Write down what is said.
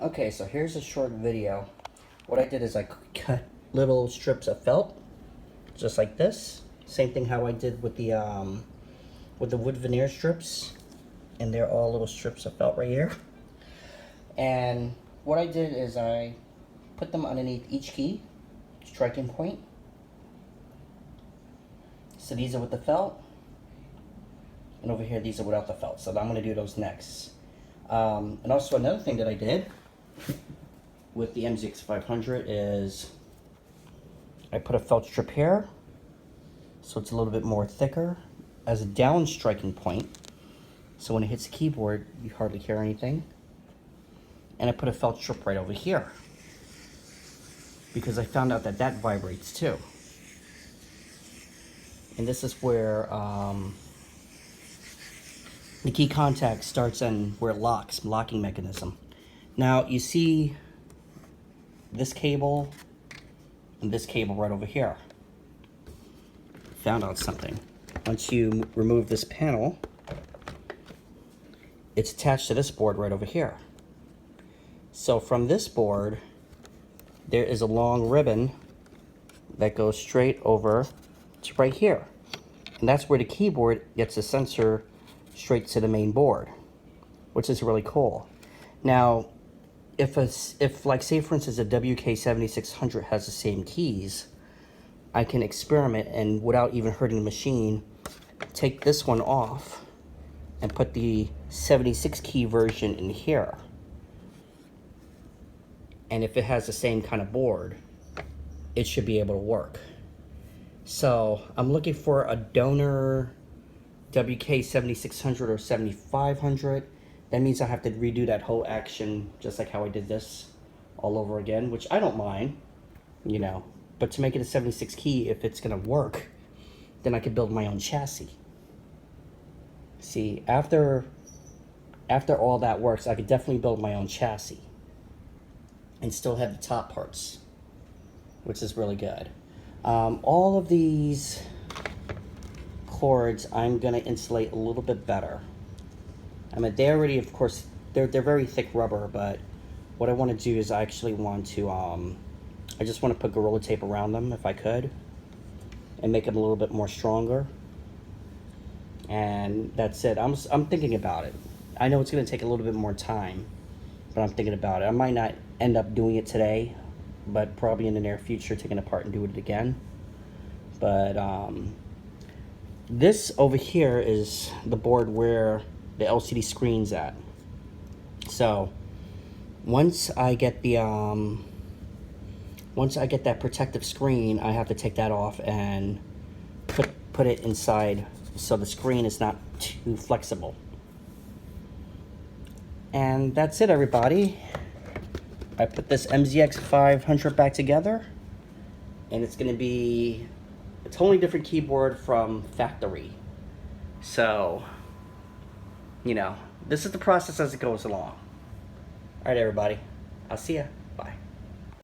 Okay, so here's a short video. What I did is I cut little strips of felt, just like this. Same thing how I did with the wood veneer strips, and they're all little strips of felt right here. And what I did is I put them underneath each key, striking point. So these are with the felt, and over here these are without the felt. So I'm going to do those next. And also another thing that I did with the MZ-X500 is I put a felt strip here, so it's a little bit more thicker as a down striking point. So when it hits the keyboard, you hardly hear anything. And I put a felt strip right over here because I found out that that vibrates too. And this is where the key contact starts and where it locks, locking mechanism. Now you see this cable and this cable right over here. Found out something. Once you remove this panel, it's attached to this board right over here. So from this board, there is a long ribbon that goes straight over to right here. And that's where the keyboard gets the sensor straight to the main board, which is really cool. Now, if like say for instance a WK-7600 has the same keys, I can experiment and without even hurting the machine, take this one off and put the 76 key version in here. And if it has the same kind of board, it should be able to work. So I'm looking for a donor WK-7600 or 7500. That means I have to redo that whole action just like how I did this all over again, which I don't mind, you know. But to make it a 76 key, if it's gonna work, then I could build my own chassis. See, after all that works, I could definitely build my own chassis and still have the top parts, which is really good. All of these cords I'm gonna insulate a little bit better. I mean, they already, of course, they're very thick rubber, but what I want to do is I actually want to, I just want to put Gorilla Tape around them if I could, and make them a little bit more stronger. And that's it. I'm thinking about it. I know it's gonna take a little bit more time, but I'm thinking about it. I might not end up doing it today, but probably in the near future, taking it apart and doing it again. But this over here is the board where the LCD screen's at. So once I get the once I get that protective screen, I have to take that off and put it inside so the screen is not too flexible. And that's it, everybody. I put this MZ-X500 back together, and it's gonna be a totally different keyboard from factory. So, you know, this is the process as it goes along. All right, everybody. I'll see ya.